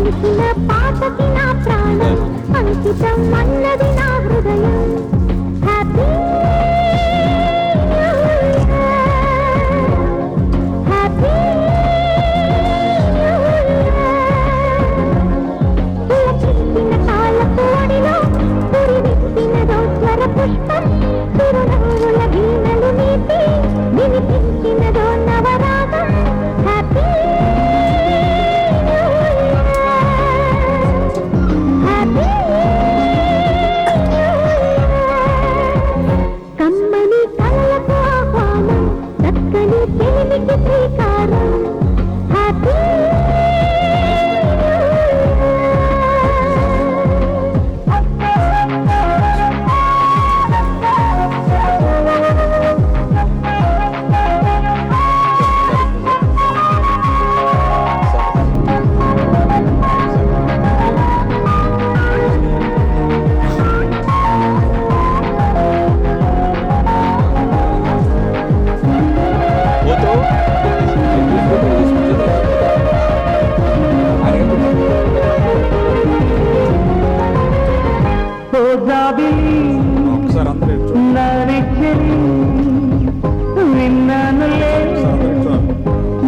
పలికిన పాటకి నా ప్రాణం అంకితం అన్నది నా హృదయం. హ్యాపీ హ్యాపీ పులకిస్తున్న తాళపు ఒడిలో పురివిప్పినదో స్వర పుష్పం. చిరునవ్వుల వీణలు నీటి వినిపించినదో నవరాగం. హ్యాపీ హ్యాపీ కమ్మని కలలకు ఆహ్వానం, చక్కని తెలివికి శ్రీకారం. హ్యాపీ విన్నానులే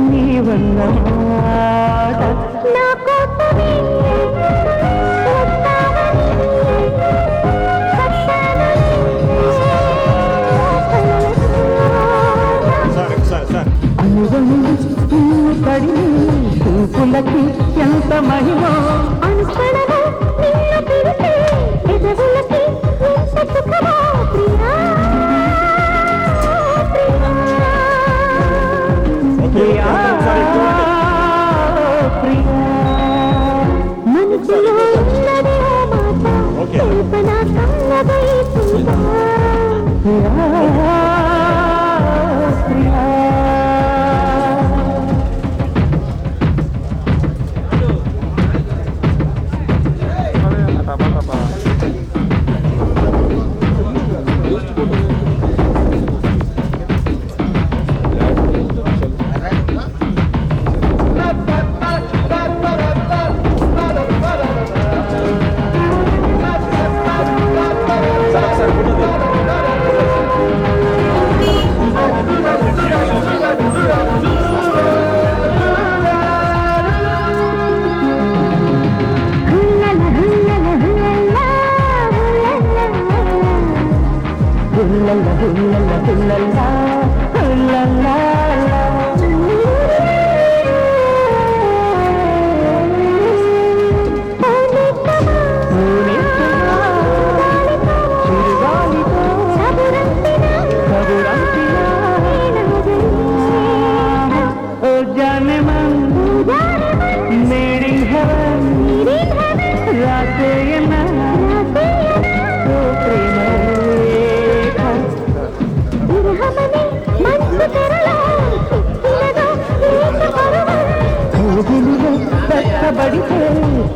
నీవన్న మాట. నా కోసమే పడి చూపులకి ఎంత మహిమో అనుకరణలో నిన్ను పిలిచే ఎదవులకి ఎంత సుఖమో ప్రియా. ప్రియా ప్రియా మనసులో ఉన్నది ఓ మాట కల్పన కన్నదై చూడా. ప్రియా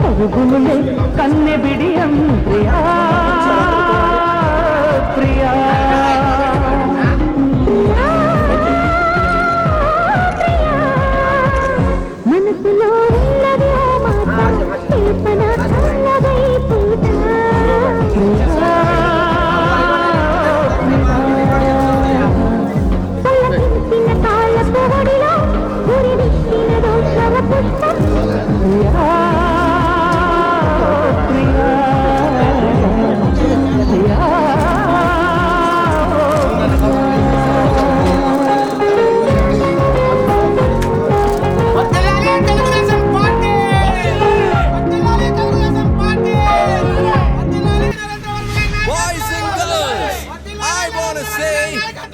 పరుగులులే కన్నె బిడియం. ప్రియా ప్రియా మనసులో ఉన్నది ఓ మాట కల్పన కన్నదై పూజా. పల్లకించిన తాళపు ఒడిలో పురివిప్పినదో స్వర పుష్పం.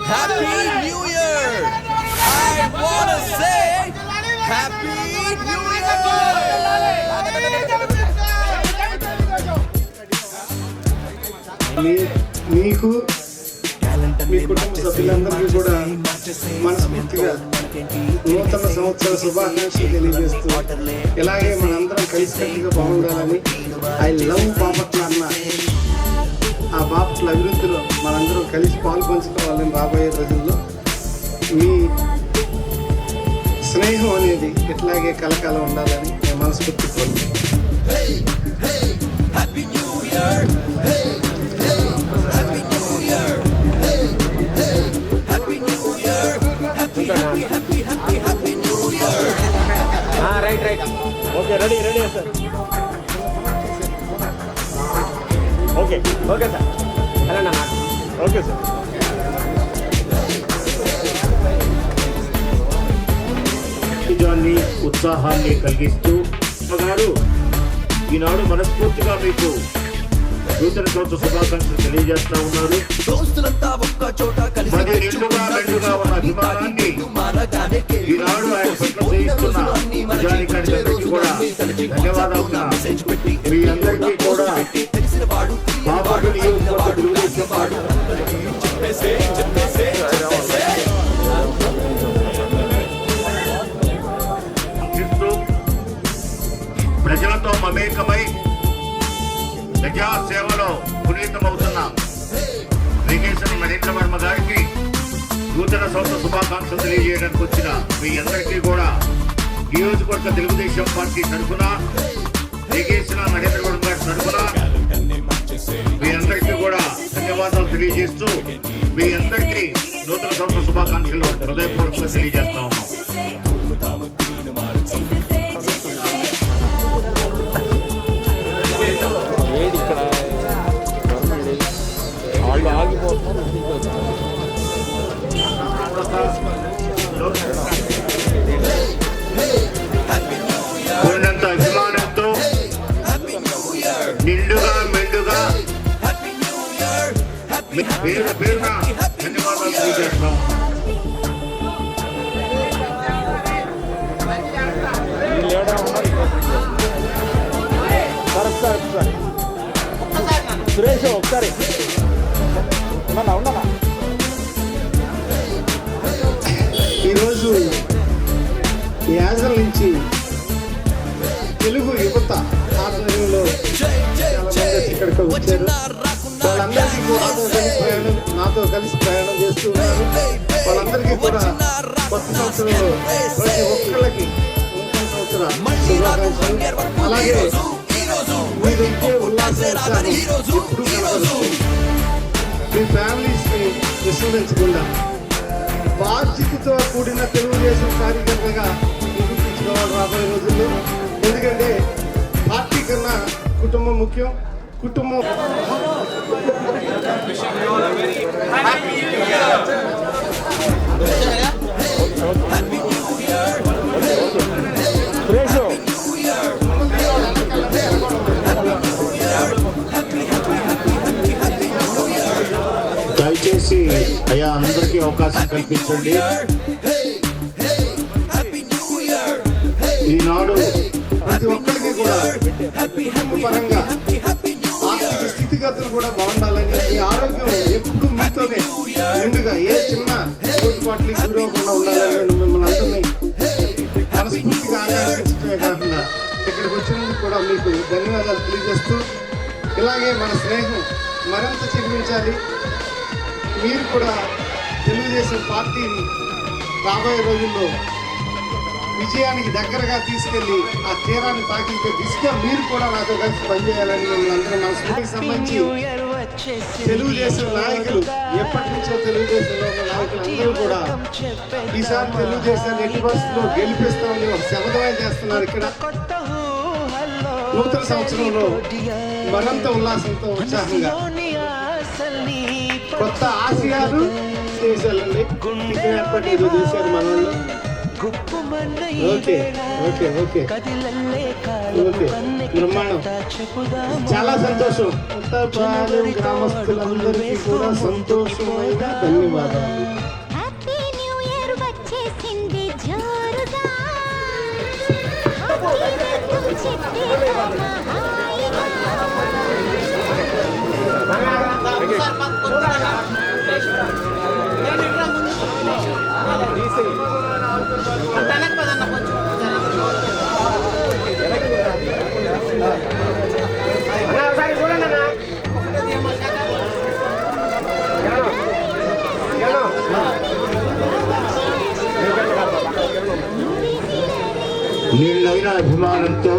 Happy New Year! I want to say Happy New Year! మీకు మీ కుటుంబ సభ్యులందరికీ కూడా మనస్ఫూర్తిగా నూతన సంవత్సర శుభాకాంక్షలు తెలియజేస్తూ ఇలాగే మనందరం కలిసికట్టుగా బాగుండాలని ఐ లవ్ బాపట్ల అన్న ఆ బాపట్ల అభివృద్ధిలో మనందరం కలిసి పాలు పంచుకోవాలని రాబోయే రోజుల్లో మీ స్నేహం అనేది ఇట్లాగే కలకాలం ఉండాలని నేను మనస్ఫూర్తి కోరుకుంటున్నాను. Hey, hey, Happy New Year. Hey, hey, Happy New Year. Hey, hey, Happy New Year. Happy, happy, happy, happy, happy New Year. Right. Okay, ready, sir. Okay, sir. Hello, okay, sir. ఉత్తేజాన్ని ఉత్సాహాన్ని కలిగిస్తూ గారు ఈనాడు మనస్ఫూర్తిగా మీకు నూతన సంవత్సర శుభాకాంక్షలు తెలియజేస్తా ఉన్నారు. దోస్తులంతా ఒక్క చోట కలిసి మరి నిండుగా మెండుగా ఉన్న అభిమానాన్ని ఈనాడు ఆయన పట్ల చేయిస్తున్న నిజానికందరికీ కూడా ధన్యవాదాలు. మీ అందరికీ కూడా బాబాడు నియోజకవర్గ తెలుగుదేశం పార్టీ ప్రజలతో మమేకమై ప్రజా సేవలో పునీతమవుతున్న వెంకటేశ్వర నరేంద్ర వర్మ గారికి నూతన సంవత్సర శుభాకాంక్షలు తెలియజేయడానికి వచ్చిన మీ అందరికీ కూడా నియోజకవర్గ తెలుగుదేశం పార్టీ తరఫున వెంకటేశ్వర నరేంద్ర వర్మ గారి తరఫున మీ అందరికీ కూడా ధన్యవాదాలు తెలియజేస్తూ మీ అందరికీ నూతన సంవత్సర శుభాకాంక్షలు హృదయపూర్వకంగా తెలియజేస్తా ఉన్నాం. ఉన్నంత అభిమానంతో నిండుగా మెండుగా పేరున ధన్యవాదాలు తెలియజేస్తున్నాం. సురేష్ ఒకసారి ఉండనా ఈరోజు యాజల నుంచి తెలుగు యువత ఆధ్వర్యంలో ఇక్కడికి వచ్చారు. వాళ్ళందరికీ కూడా నాతో కలిసి ప్రయాణం చేస్తూ ఉన్నారు. వాళ్ళందరికీ కూడా కొత్త సంవత్సరంలో ప్రతి ఒక్కళ్ళకి నూతన సంవత్సర శుభాకాంక్షలు. అలాగే మీరు ఇచ్చే ఉల్లాసం ఎప్పుడు కలగదు. మీ ఫ్యామిలీస్ని విస్మరించకుండా బాధ్యతతో కూడిన తెలుగుదేశం కార్యకర్తగా నిరూపించుకోవాలి రాబోయే రోజుల్లో. ఎందుకంటే పార్టీ కన్నా కుటుంబం ముఖ్యం. కుటుంబం దయచేసి అయ్యా అందరికీ అవకాశం కల్పించండి. ఈనాడు ప్రతి ఒక్కరికి కూడా పరంగా ఆర్థిక స్థితిగతులు కూడా బాగుండాలని, మీ ఆరోగ్యం ఎప్పుడు మీతోనే నిండుగా ఏ చిన్న లోటుపాట్లకి గురవకుండా ఉండాలని మిమ్మల్ని అందరినీ మనస్ఫూర్తిగా ఆకాంక్షించడమే కాకుండా ఇక్కడికి వచ్చినందుకు కూడా మీకు ధన్యవాదాలు తెలియజేస్తూ, ఇలాగే మన స్నేహం మరింత చిగురించాలి. మీరు కూడా తెలుగుదేశం పార్టీని రాబోయే రోజుల్లో విజయానికి దగ్గరగా తీసుకెళ్లి ఆ తీరాన్ని తాకించే దిశగా మీరు కూడా నాతో కలిసి పనిచేయాలని మిమ్మల్ని అందరూ మనస్ఫూర్తికి సంబంధించి తెలుగుదేశం నాయకులు ఎప్పటి నుంచో తెలుగుదేశంలో ఉన్న నాయకులు అందరూ కూడా ఈసారి తెలుగుదేశాన్ని ఎట్టి పరిస్థితుల్లో గెలిపిస్తామని ఒక శపథమే చేస్తున్నారు. ఇక్కడ నూతన సంవత్సరంలో మరింత ఉల్లాసంతో ఉత్సాహంగా కొత్త ఆశయాలు చేశారండి. ఇక్కడ ఏర్పాటు ఏదో చేశారు మన వాళ్ళు. ఓకే ఓకే ఓకే ఓకే బ్రహ్మాండం. చాలా సంతోషం. ఉత్తరపాలెం గ్రామస్తులందరికీ కూడా సంతోషమైన ధన్యవాదాలు. హ్యాపీ న్యూ ఇయర్ వచ్చేసింది జోరుగా నిన్నైన అభిమానంతో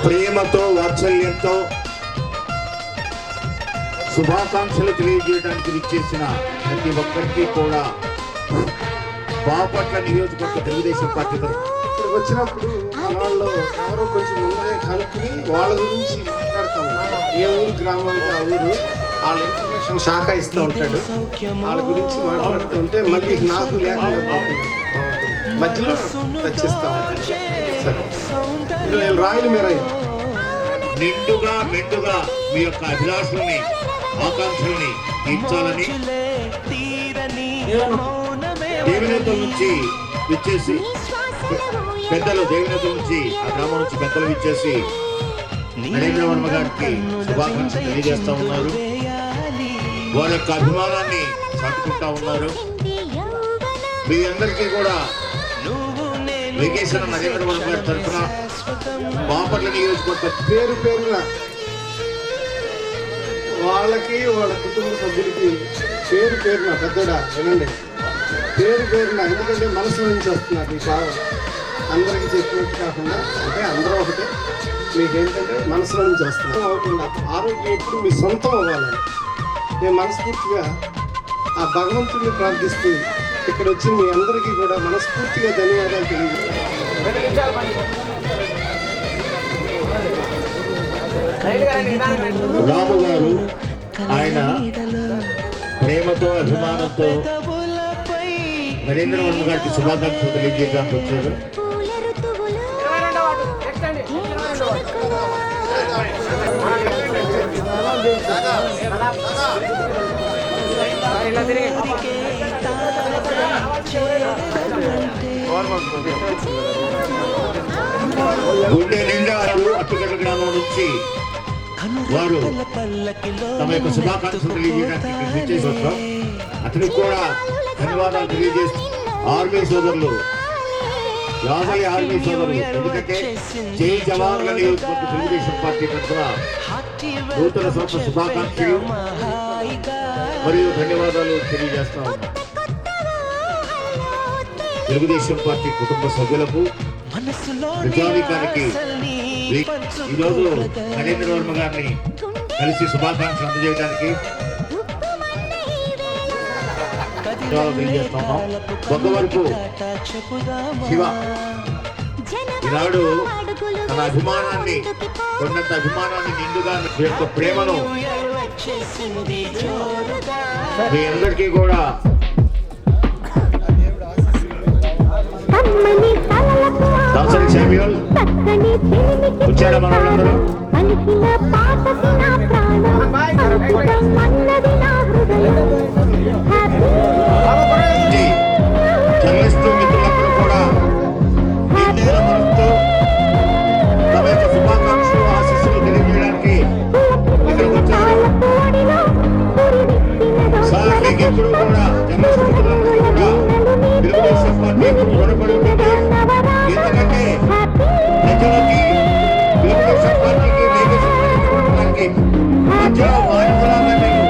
ప్రేమతో వాత్సల్యంతో శుభాకాంక్షలు తెలియజేయడానికి విచ్చేసిన ప్రతి ఒక్కరికి కూడా బాపట్ల నియోజకవర్గ తెలుగుదేశం పార్టీ తరఫున ఇక్కడికి వచ్చినప్పుడు మన వాళ్ళు ఎవరో కొంచెం ముందే కనుక్కుని వాళ్ళ గురించి మాట్లాడతాము. ఏ ఊరు గ్రామానికి ఆ ఊరు వాళ్ళ ఇన్ఫర్మేషన్ శాఖ ఇస్తూ ఉంటాడు. వాళ్ళ గురించి మాట్లాడుతూ ఉంటే మళ్ళీ నాకు లేకుండా బాగుంటుంది. మధ్యలో రచిస్తా ఉంటాడు. సరే నేను రాయలు మీరు నిండుగా మెండుగా మీ యొక్క అభిలాషుల్ని ఆకాంక్షల్ని తీర్చాలని దేవినేతల నుంచి విచ్చేసి పెద్దలు దేవినేతల నుంచి ఆ గ్రామం నుంచి పెద్దలు విచ్చేసి నరేంద్ర వర్మ గారికి శుభాకాంక్షలు తెలియజేస్తా ఉన్నారు. వారి యొక్క అభిమానాన్ని చాటుకుంటా ఉన్నారు. మీ అందరికీ కూడా వెంకటేశ్వర నరేంద్ర వర్మ గారి తరఫున బాపట్ల నియోజకవర్గ పేరు పేరున వాళ్ళకి వాళ్ళ కుటుంబ సభ్యులకి పేరు పేరున పెద్దడా వినండి, పేరు పేరున, ఎందుకంటే మనసు నుంచి వస్తున్నారు ఈ భావం. అందరికీ చెప్పినట్టు కాకుండా, అంటే అందరూ ఒకటే, మీకేంటంటే మనసులో నుంచి వస్తున్నారు అవుతుంది. ఆరోగ్యం ఎప్పుడు మీ సొంతం అవ్వాలని నేను మనస్ఫూర్తిగా ఆ భగవంతుడిని ప్రార్థిస్తూ ఇక్కడ వచ్చి మీ అందరికీ కూడా మనస్ఫూర్తిగా ధన్యవాదాలు తెలియజేస్తాను. రాము గారు ఆయన ప్రేమతో అభిమానంతో నరేంద్ర వర్మ గారికి శుభాకాంక్షలు తెలియజేయడానికి వచ్చారు. గుండె నిండా అట్టుగడ్డ గ్రామం నుంచి వారు తమ యొక్క శుభాకాంక్షలు తెలియజేయడానికి విచ్చేసి వస్తాం. అతనికి కూడా ధన్యవాదాలు తెలియజేస్తూ ఆర్మీ సోదరులు, యాదయ్య ఆర్మీ సోదరులు, ఎందుకంటే జై జవాన్ల నియోజకవర్గ తెలుగుదేశం పార్టీ తరఫున నూతన సంవత్సర శుభాకాంక్షలు మరియు ధన్యవాదాలు తెలియజేస్తా ఉన్నాం. తెలుగుదేశం పార్టీ కుటుంబ సభ్యులకు, ప్రజానీకానికి ఈరోజు నరేంద్ర వర్మ గారిని కలిసి శుభాకాంక్షలు అందజేయడానికి తెలియజేస్తున్నాం. కొంతవరకు శివ ఈనాడు తన అభిమానాన్ని, కొండంత అభిమానాన్ని నిండుగా మీ యొక్క ప్రేమను మీ అందరికీ కూడా దాసరి శామ్యూల్ వచ్చారా మన వాళ్ళందరూ? జర్నలిస్టు మిత్రులందరూ కూడా నిండైన మనసుతో తమ యొక్క శుభాకాంక్షలు, ఆశీస్సులు తెలియజేయడానికి ఇక్కడికి వచ్చారు. సార్ మీకు ఎప్పుడు కూడా జర్నలిస్టు మిత్రులందరూ కూడా తెలుగుదేశం పార్టీ ఎప్పుడు రుణపడి ఉంటుంది. ఎందుకంటే ప్రజలకి, తెలుగుదేశం పార్టీకి, మధ్యలో వాయుగులాగా మేము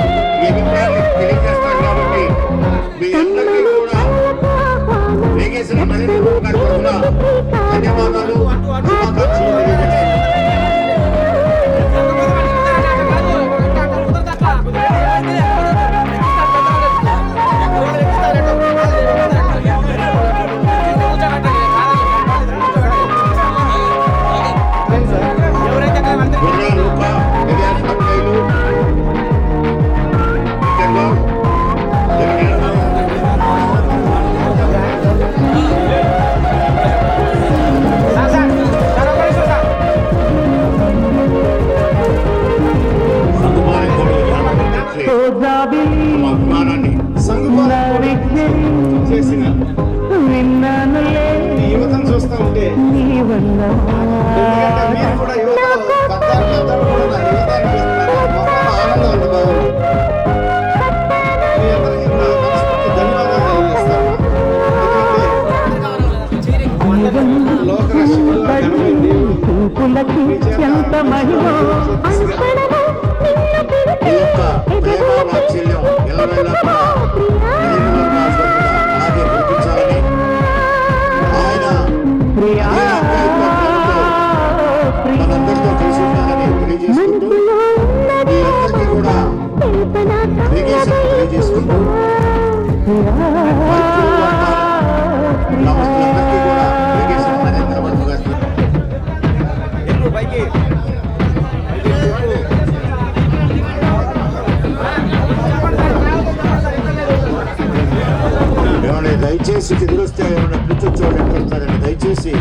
పోలీసుకి ఎదురొస్తే ఏమన్నా పిచ్చోడు ఎక్కడున్నారని దయచేసి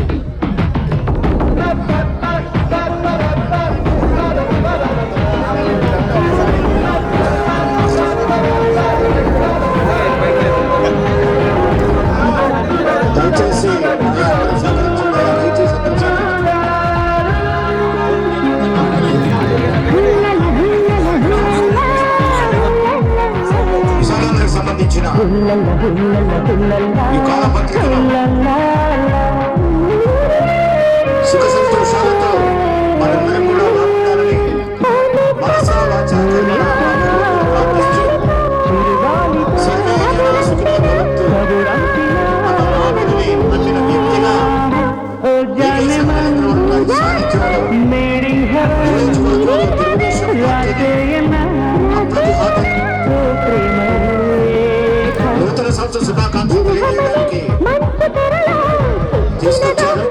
దయచేసి విశాలానికి సంబంధించిన ఈ కాల పత్రికలో సుఖ సంతోషాలతో మనందరం కూడా బాగుండాలని మనసులో వాచా కర్మణా ప్రార్థిస్తూ సర్వే సుఖినో భవంతు అన్న నానుడిని నమ్మిన వ్యక్తిగా సాధించడం నియోజకవర్గంలో తెలుగుదేశం పార్టీకి అప్రతిహాతం నూతన సంవత్సర శుభాకాంక్షలు తెలియజేయడానికి తీసుకొచ్చారు.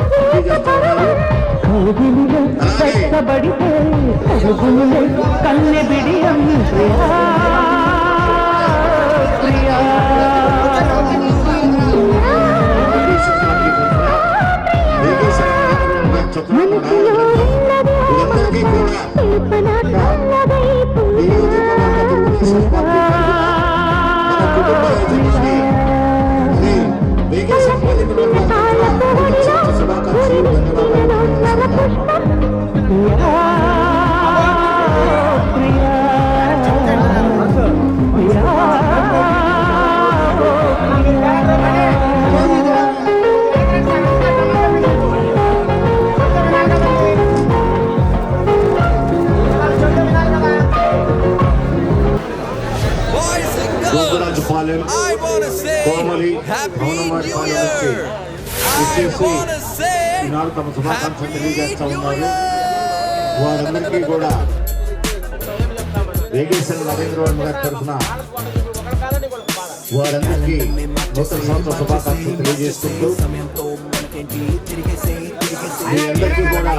అలాగే కన్నె బిడి ఇదందరికీ కూడా నియోజకవర్గ తెలుగుదేశం పార్టీ మన కుటుంబ యజమాని శ్రీ వేగే సంపాదికుల శుభాకాంక్షలు గోపరాజుపాలెం I wanna say Komali Happy భవనవారి New Palem వచ్చి Year. I ఇచ్చేసి wanna say ఈనాడు తమ శుభాకాంక్షలు తెలియజేస్తా Happy New ఉన్నారు. Year. వారందరికీ కూడా వేగేశ్వర నరేంద్ర వర్మ గారి తరఫున వారందరికీ నూతన సంవత్సర శుభాకాంక్షలు తెలియజేసుకుంటూ మీ అందరికీ కూడా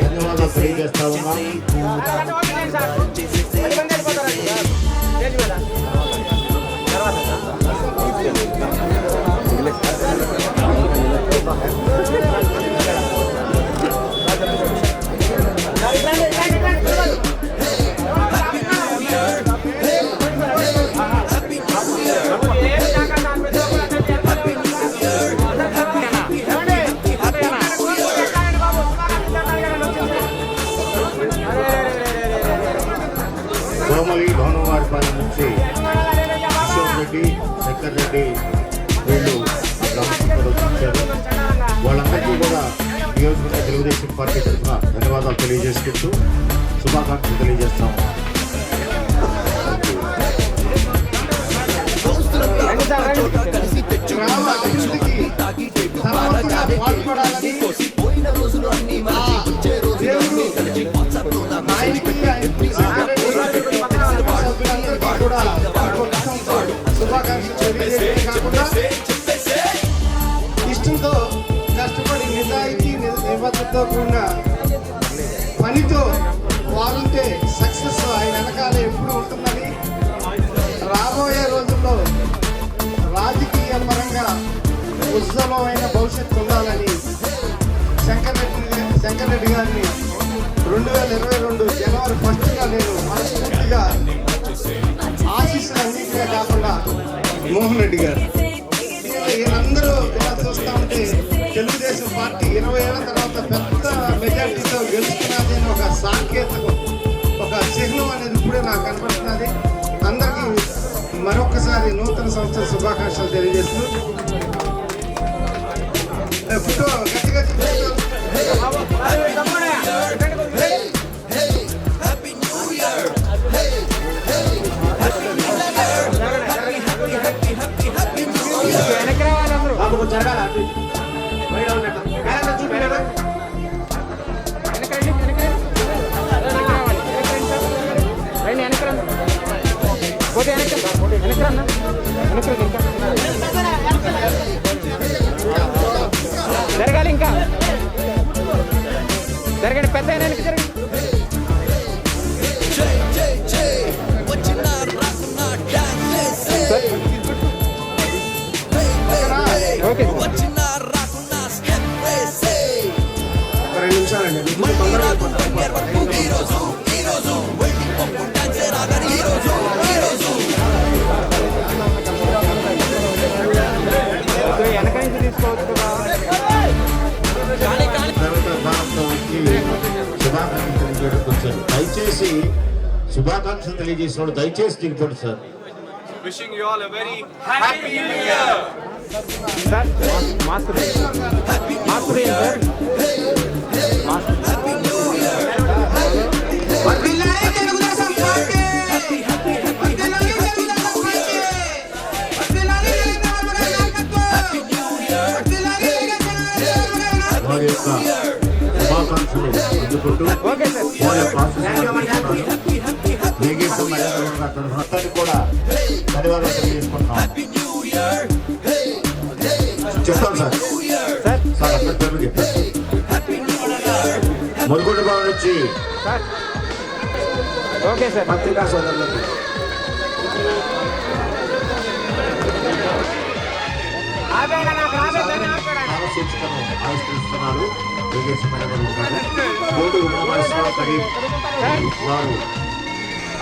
ధన్యవాదాలు తెలియజేస్తా ఉన్నాం. కోమలి భవనవారిపాలెం నుంచి కిషోర్ రెడ్డి శంకర్ రెడ్డి వీళ్ళు గ్రామసభలో వచ్చారు. వాళ్ళందరికీ కూడా నియోజకవర్గ తెలుగుదేశం పార్టీ తరఫున ధన్యవాదాలు తెలియజేసుకుంటూ శుభాకాంక్షలు తెలియజేస్తాం. గ్రామ అభివృద్ధికి తనవంతుగా పాల్పడాలని దేవుడు నాయకుడికి సభ్యులందరికీ కూడా శుభాకాంక్షలు తెలియజేయడమే కాకుండా ఇష్టంతో కష్టపడి నిజాయితీ నిబద్ధతతో కూడిన పనితో వారుంటే సక్సెస్ ఆయన వెనకాల ఎప్పుడు ఉంటుందని రాబోయే రోజుల్లో రాజకీయ పరంగా ఉజ్వలమైన భవిష్యత్తు ఉండాలని శంకర్ రెడ్డి గారిని 2022 జనవరి 1గా నేను మనస్ఫూర్తిగా ఆశీస్సులు అందించే కాకుండా మోహన్ రెడ్డి గారు వీళ్ళందరూ ఇలా చూస్తూ ఉంటే తెలుగుదేశం పార్టీ 20 ఏళ్ల తర్వాత పెద్ద మెజార్టీతో గెలుస్తున్నది అని ఒక సాంకేతికం, ఒక చిహ్నం అనేది ఇప్పుడే నాకు కనపడుతున్నది. అందరికీ మరొకసారి నూతన సంవత్సర శుభాకాంక్షలు తెలియజేస్తూ ఫోటో గట్టిగా Happy New Year. Hey, hey, Happy New Year. Happy New Year. జరగాలి ఇంకా జరగండి పెద్ద వెనక్కి జరగండి Jay, Jay, Jay. What you not rockin', not dance, say. Hey, hey, hey. Sir దయచేసి శుభాకాంక్షలు తెలియజేసిన వాళ్ళు దయచేసి దిగిపోండి sir. Wishing you all a very happy new year. Sir mask mask sir వారి యొక్క శుభాకాంక్షలు అందుకుంటూ ఓకే సార్ వారి యొక్క మొత్తాన్ని కూడా ధన్యవాదాలు తెలియజేసుకుంటున్నాం. చెప్తాను సార్ సార్ సార్ అందరి పేర్లు చెప్పారు. మురుగుండ భవన్ నుంచి సార్ ఓకే సార్ పత్రికా సోదరులకు శీర్షికను ఆవిష్కరిస్తున్నారు. కోటి ఉమామహేశ్వర కరీం వారు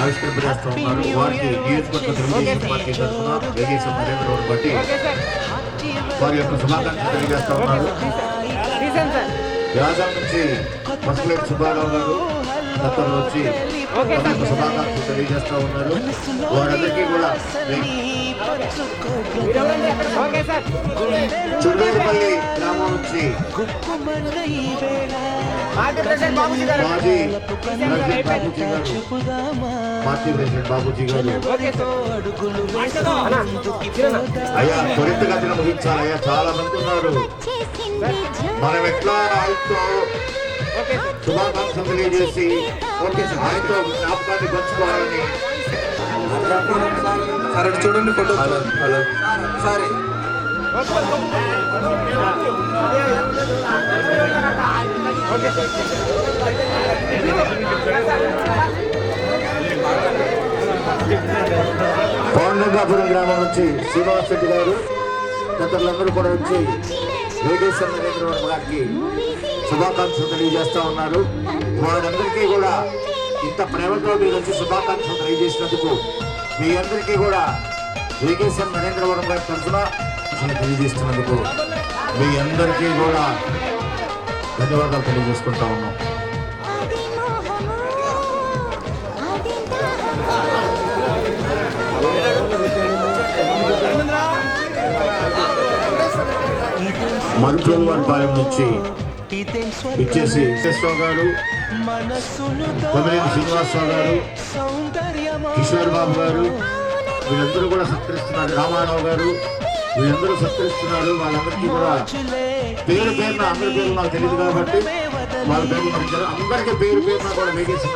ఆవిష్కరింపజేస్తూ ఉన్నారు. వారికి నియోజకవర్గ తెలుగుదేశం పార్టీ తరఫున వేగేశం నరేంద్రరావును బట్టి వారి యొక్క శుభాకాంక్షలు తెలియజేస్తూ ఉన్నారు. తీసాను సార్ వ్యాసం నుంచి పసుపులేటి సుబ్బారావు గారు తత్వలు వచ్చి తమ యొక్క శుభాకాంక్షలు తెలియజేస్తూ ఉన్నారు. వారందరికీ కూడా ఓకే సార్ చుండూరుపల్లి గ్రామం నుంచి మాజీ ప్రెసిడెంట్ బాబుజీ గారు మాజీ ప్రెసిడెంట్ బాబూజీ గారు పార్టీ ప్రెసిడెంట్ బాబూజీ గారు ఓకే సార్ అన్నా కిరణ్ అయ్యా త్వరితగతిన ముగించాలయ్యా, చాలా మంది ఉన్నారు. మనం ఎట్లా ఆయనతో ఓకే సార్ శుభాకాంక్షలు తెలియజేసి ఆయనతో జ్ఞాపకాన్ని పంచుకోవాలని. సరే చూడండి ఫోటో. సరే పౌండగాపురం గ్రామం నుంచి శ్రీనివాస్ రెడ్డి గారు తదితరులందరూ కూడా వచ్చి వేగేశ్వర నరేంద్రరావు గారికి శుభాకాంక్షలు తెలియజేస్తా ఉన్నారు. వారందరికీ కూడా ఇంత ప్రేమతో మీరు వచ్చి శుభాకాంక్షలు తెలియజేసినందుకు మీ అందరికీ కూడా వేగేశ్వర నరేంద్రవరం గారి తరఫున తెలియజేస్తున్నందుకు మీ అందరికీ కూడా ధన్యవాదాలు తెలియజేసుకుంటా ఉన్నాం. మధుప్రభువారిపాలెం నుంచి ఇచ్చేసి విశ్వేశ్వరరావు గారు, కొమ్మినేని శ్రీనివాసరావు గారు, కిషోర్ బాబు గారు వీళ్ళందరూ కూడా సత్కరిస్తున్నారు. రామారావు గారు వీళ్ళందరూ సత్కరిస్తున్నారు. వాళ్ళందరికీ కూడా పేరు పేరున అందరి పేర్లు నాకు తెలియదు కాబట్టి వాళ్ళ పేర్లు మరించారు. అందరికీ పేరు పేరున కూడా వేగేసి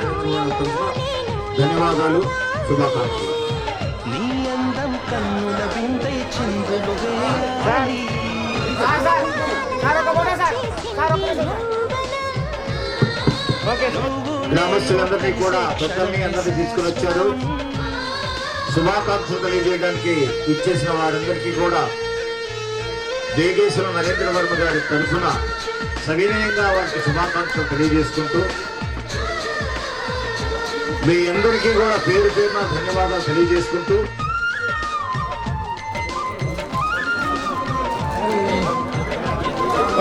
ధన్యవాదాలు, శుభాకాంక్షలు. గ్రామస్తులందరినీ కూడా పెద్దల్ని అందరినీ తీసుకుని వచ్చారు. శుభాకాంక్షలు తెలియజేయడానికి ఇచ్చేసిన వారందరికీ కూడా వేగేశ్వర నరేంద్ర వర్మ గారి తరఫున సవినయంగా వారికి శుభాకాంక్షలు తెలియజేసుకుంటూ మీ అందరికీ కూడా పేరు పేరున ధన్యవాదాలు తెలియజేసుకుంటూ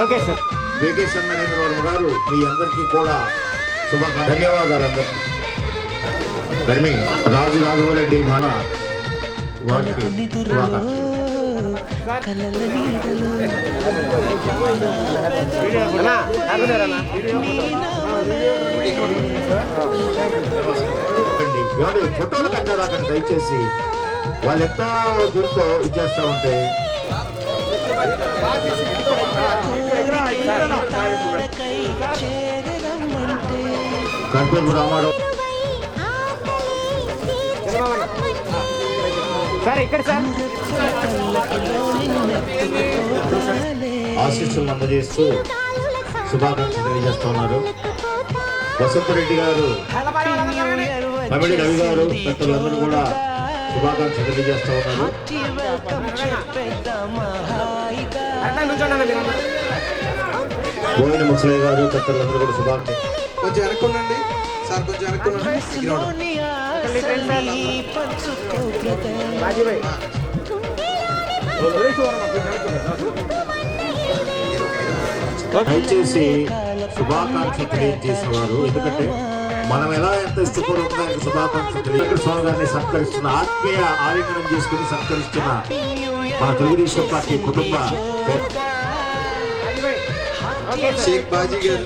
ఓకే సార్ వేగేశ్వర నరేంద్ర వర్మ గారు మీ అందరికీ కూడా శుభాకాంక్షలు, ధన్యవాదాలు. అందరికీ ధర్మి రాజు రాఘవరెడ్డి మన వారికి శుభాకాంక్షలు. ఫోటోలు కట్టారాకండి దయచేసి. వాళ్ళు ఎంత దూరంతో ఇచ్చేస్తా ఉంటే కర్పూరపు రామారావు సార్ ఇక్కడ సార్ ఆశీస్సులను అందజేస్తూ శుభాకాంక్షలు తెలియజేస్తా ఉన్నారు. వసంతరెడ్డి గారు, కమిడి రవి గారు తదితరులందరూ కూడా శుభాకాంక్షలు తెలియజేస్తా ఉన్నారు. బోయిన ముసలయ్య గారు తదితరులందరూ కూడా శుభాకాంక్షలు. కొంచెం వెనక్కుండండి సార్, కొంచెం వెనక్కుండండి. దయచేసి శుభాకాంక్షలు తెలియజేసేవారు, ఎందుకంటే మనం ఎలా ఎంత ఇష్టపూర్వకంగా ఆయనకు శుభాకాంక్షలు వెంకట స్వామి గారిని సత్కరిస్తున్న ఆత్మీయ ఆలింగనం చేసుకుని సత్కరిస్తున్న మన తెలుగుదేశం పార్టీ కుటుంబ షేక్ బాజీ గారు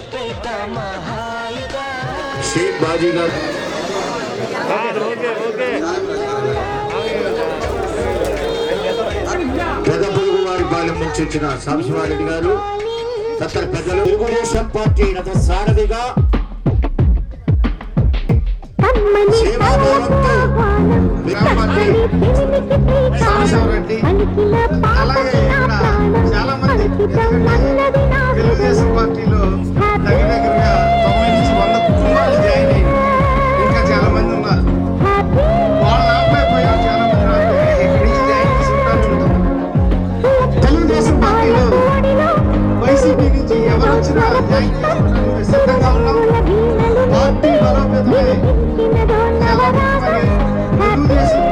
షేక్ బాజీ గారు పెద్ద పొరుగు వారి పాలెం నుంచి వచ్చిన సాంశివారెడ్డి గారు తదితర పెద్దలు తెలుగుదేశం పార్టీ రథ సారథిగా సేవాభావంతో సాంబశివరెడ్డి అలాగే ఇక్కడ చాలా మంది తెలుగుదేశం పార్టీలో దగ్గరగా 90 నుంచి 100 కుటుంబాలు జాయిన్ అయ్యి ఇంకా చాలా మంది ఉన్నారు. వాళ్ళు ఆపలేకపోయారు. చాలా మంది ఇక్కడి నుంచి జాయిన్ చేసి ఉంటారు. తెలుగుదేశం పార్టీలో వైసీపీ నుంచి ఎవరు వచ్చినా జాయిన్ చేసుకోవడానికి సిద్ధంగా ఉన్నాం. పార్టీ బలోపేతమై చాలా ముఖ్యమని తెలుగుదేశం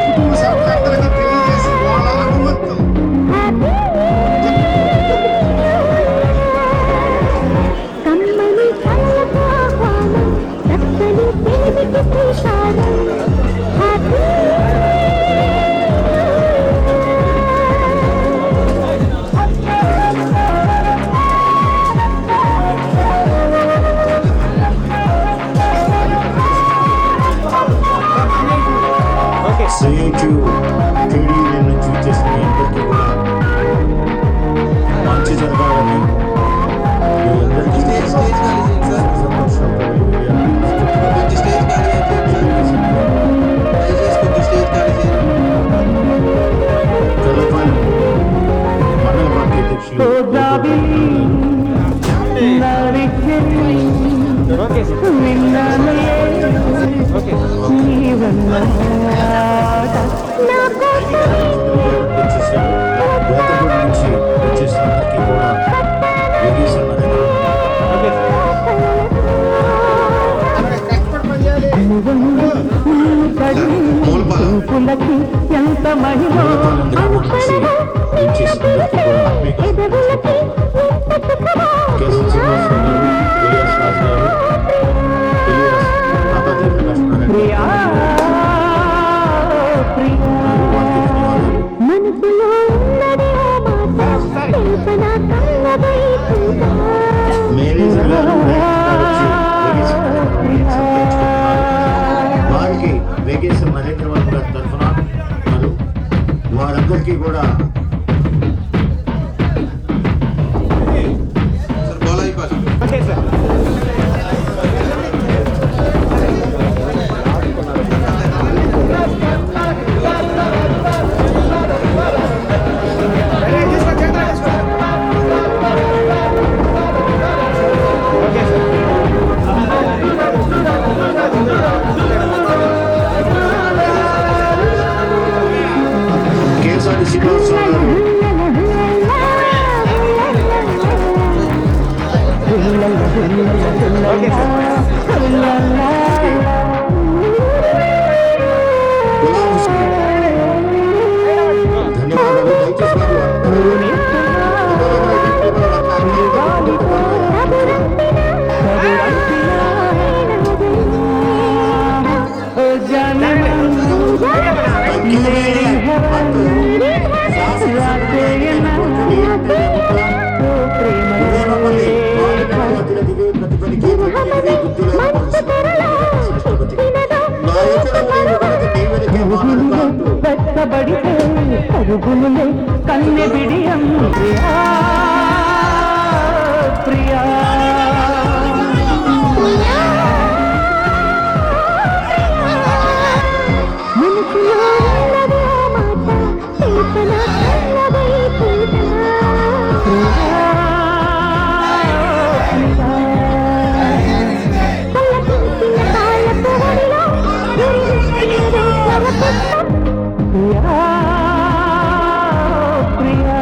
కుటుంబ సభ్యులందరికీ తెలియజేసి వాళ్ళ అనుమతితో కమ్మని కళ్ళతో ఆహ్వానం చక్కని ప్రేమికి ప్రసాదం హ్యాపీ క్రియేటివ్ టీడీ నుంచి వచ్చేసిన మీ అందరికీ కూడా మంచి జరగాలని మీ అందరికీ సంతోషంతో కలపాలి మండల పార్టీ అధ్యక్షులు ఓకే సార్ ఓకే వేతపూడి నుంచి వచ్చేసిన అందరికీ కూడా యోగేశ్వర ఓకే పులకి ఎంత మహిమ మూలపాలెం గ్రామం నుంచి వచ్చేసిన అందరికీ కూడా ఎదవులకి ఎంత సుఖమో కేశవ శ్రీనివాసరావు గారు ఇలియాస్ రాజు గారు ఇలియాస్ ఆపాద్రి ప్రకాష్ మనసులో ఉన్నది ఓ మాట తెలుపన కళ్ళపై చూడా మేనేజర్ గారు వారికి వేగేశ్వర మహేంద్ర వర్మ గారి తరఫున మరియు వారందరికీ కూడా ఓకే సార్ కేసారి శ్రీనివాసరావు గారు ఓకే సార్ గులాం హుస్సేన్ ధన్యవాదాలు. దయచేసి వారు వెచ్చబడితే పరుగులులే కన్నె బిడియం ప్రియా ప్రియా మనసులో ఉన్నది ఓ మాట తెలుపన కళ్ళపై చూడా ప్రియా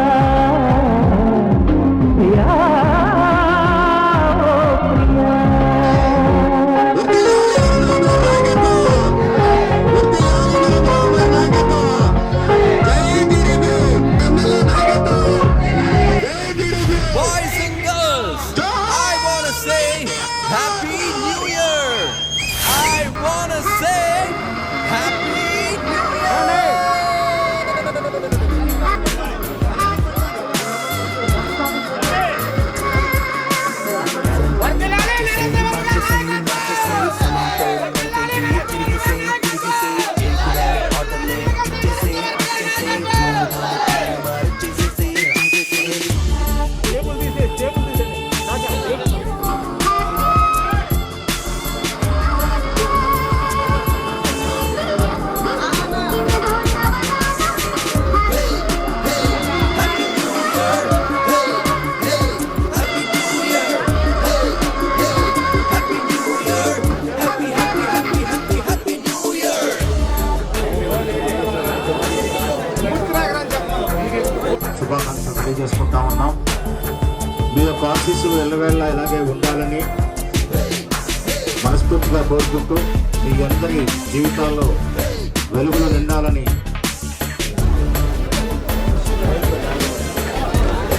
యొక్క ఆశీస్సులు ఎల్లవేళ ఇలాగే ఉండాలని మనస్ఫూర్తిగా కోరుకుంటూ మీ అందరి జీవితాల్లో వెలుగులు నిండాలని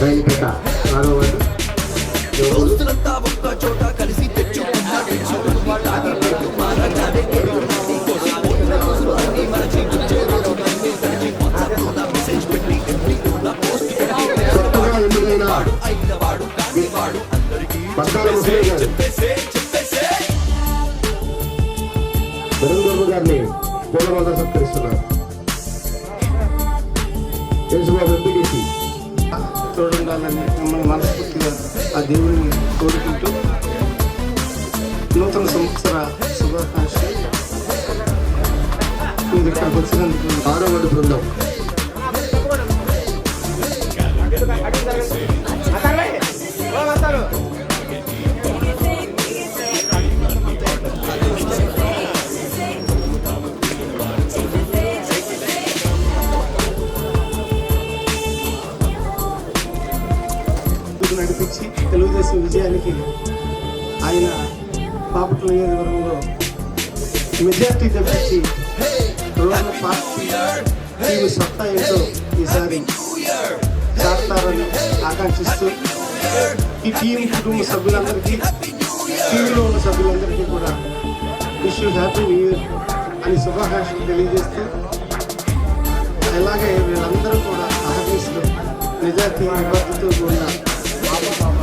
రైలుపేట 6వ వార్డు దోస్తులంతా ఒక్క చోట కలిసి తెచ్చుకున్న టెన్షన్ మహారాజానే పోయిన రోజులు అన్ని మరచి వచ్చే రోజు అన్ని తడిచి వాట్సాప్లో మెసేజ్ పెట్టి ఎంపీలో పోస్ట్ పెట్టి కొత్తగా ఎన్నికైన అయిన వాడు కాని వాడు అందరికీ పట్టాల ముసలి గారు చెప్పేసే ధనంజర్మ గారిని పూలమాల సత్కరిస్తున్నారు. యేసుబాబు ఎంపీడీసీ తోడుండాలని మిమ్మల్ని మనస్ఫూర్తిగా ఆ దేవుడిని కోరుకుంటూ నూతన సంవత్సర శుభాకాంక్షలు. మీరు ఇక్కడికి వచ్చినందుకు 6వ వార్డు బృందం నడిపించి తెలుగుదేశం విజయానికి ఆయన బాపట్ల నియోజకవర్గంలో మెజార్టీ తెప్పించి రోడ్ల పార్టీ టీవీ సత్తా ఏంటో ఈసారి చాటుతారని ఆకాంక్షిస్తూ ఈ టీం కుటుంబ సభ్యులందరికీ టీవీలో ఉన్న సభ్యులందరికీ కూడా wish you happy new year అని శుభాకాంక్షలు తెలియజేస్తూ అలాగే వీళ్ళందరూ కూడా సహకరిస్తూ నిజాయితీ నిబద్ధతతో కూడిన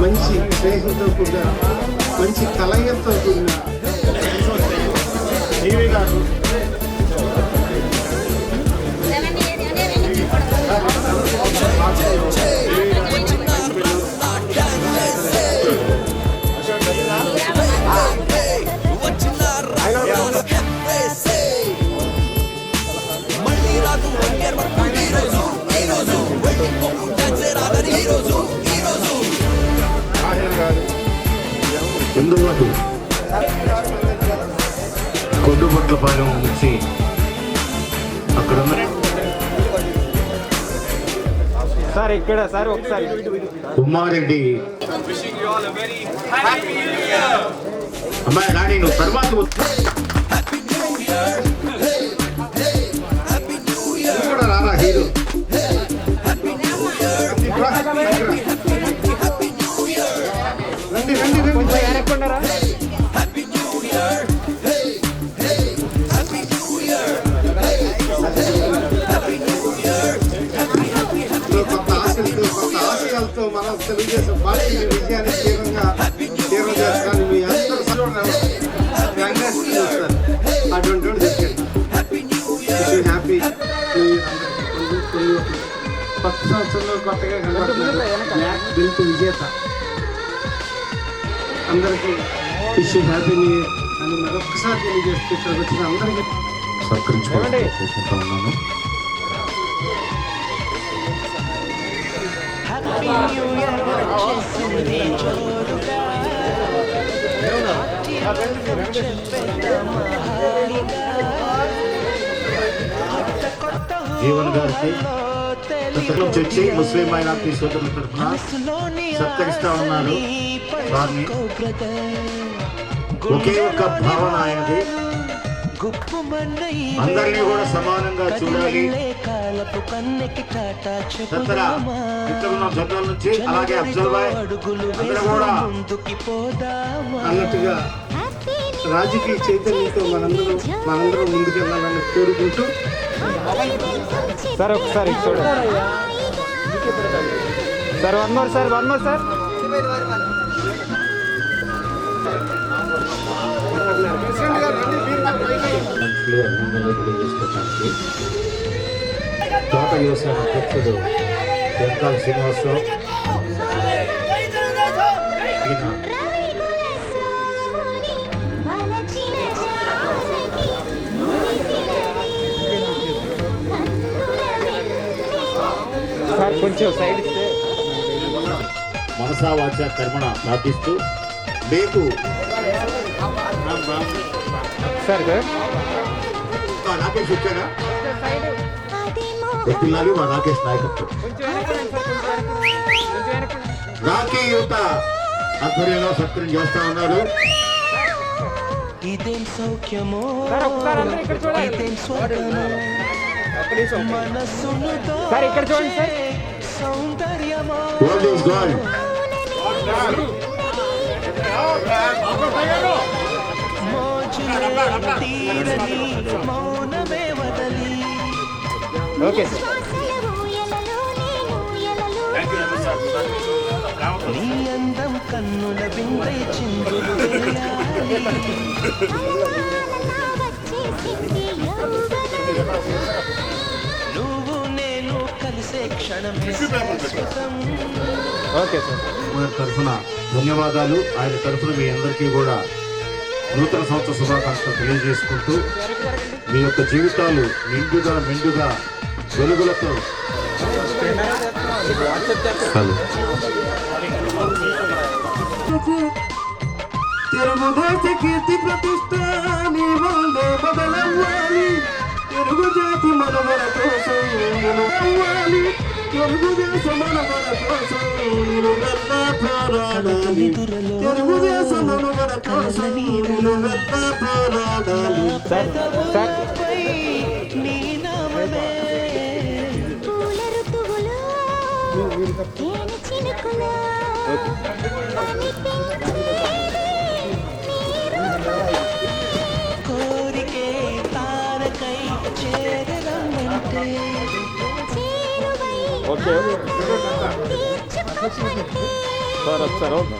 మంచి స్నేహంతో కూడిన మంచి కలయికతో కూడిన టీవీ గారు మళ్ళీ రాదు ఈరోజు ఎందుకు కొడ్డుపట్లపాలెం నుంచి అక్కడ ఉన్న సార్ ఇక్కడ సార్ ఒకసారి Ummareddy Wishing you all a very happy new year. అమ్మాయి రాణి నువ్వు తర్వాత నువ్వు కూడా రారా హీరో రండి రండి రండి వెనక్కుండరా కొత్త ఆశయాలతో మనం తెలుగుదేశం పార్టీ విజయాన్ని తీవ్రం చేస్తాను మీ అందరూ చూస్తారు అటువంటి హ్యాపీ కొత్త సంవత్సరంలో కొత్తగా బ్లాక్ బెల్ట్ విజేత అందరికీ విష్ హ్యాపీ న్యూ ఇయర్ అని మరొకసారి తెలియజేస్తూ ఇక్కడికి వచ్చిన అందరికీ సత్కరించుకోవాలని కోరుకుంటా ఉన్నాను. జీవన్ గారికి చర్చి ముస్లిం మైనార్టీ సోదరుల తరఫున సత్కరిస్తా ఉన్నారు. వారిని ఒకే ఒక్క భావన ఆయనది, అందరినీ కూడా సమానంగా చూడాలి. తదితర ఇతరుల జనరల్ నుంచి అలాగే అఫ్జల్ భాయ్ అందరూ కూడా అన్నట్టుగా రాజకీయ చైతన్యంతో మనందరం ముందుకెళ్ళాలని కోరుకుంటూ సార్ ఒకసారి చూడండి సార్ వన్ మోర్ సార్ మనుషులు అభినందనలు తెలియజేసుకోవడానికి తోట వ్యవసాయ అధ్యక్షుడు వెంకాల శ్రీనివాసరావు సార్ కొంచెం సైడ్ ఇస్తే మనసా వాచ కర్మణ ప్రార్థిస్తూ మీకు సార్ రాకేష్ వచ్చారా పిల్లలు మా రాకేష్ నాయకత్వం కొంచెం వెనక్కి రాఖీ యువత ఆధ్వర్యంలో సత్కరణ చేస్తా ఉన్నారు. ఇదేం సౌఖ్యమో సార్ ఒకసారి అందరూ ఇక్కడ చూడాలి. ఇదేం స్వర్గమో మనసును సార్ ఇక్కడ చూడండి సార్. సౌందర్యమో Gold is gold. మోజులే తీరని మౌనమే వదలి ఓకే సార్. శ్వాసల ఊయలలోనే ఊయలలో నీ అందం కన్నుల బిందై చిందులు వేయాలి. వచ్చేసింది యౌవనం నువ్వు నేను కలిసే క్షణమే శాశ్వతం. Okay sir. మన తరఫున ధన్యవాదాలు. ఆయన తరఫున మీ అందరికీ కూడా నూతన సంవత్సర శుభాకాంక్షలు తెలియజేసుకుంటూ మీ యొక్క జీవితాలు నిండుగా మెండుగా వెలుగులతో తెలుగుదేశ కీర్తి ప్రతిష్ట నీ వల్లే బదలవ్వాలి. తెలుగు జాతి మనవల కోసం అవ్వాలి. తెలుగుదేశ మనవల కోసం నిలువెల్లా పోరాడాలి. తెలుగుదేశ మనవల కోసం నిలువెల్లా పోరాడాలి. పెదవులపై నీ నామమే పూల ఋతువులో తేనె చినుకులో కోరికే తారకై చేరమంటే ఓకే సార్ ఒకసారి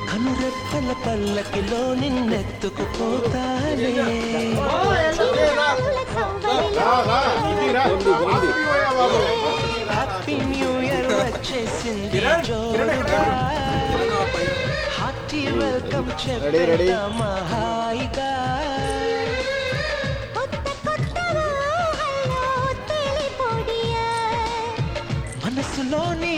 కనురెప్పల పల్లకిలో నిన్నెత్తుకుపోతానే. హ్యాపీ న్యూ ఇయర్ వచ్చేసింది జోరుగా. హార్టీ వెల్కమ్ చెప్పేద్దాం హాయిగా. మనసులోని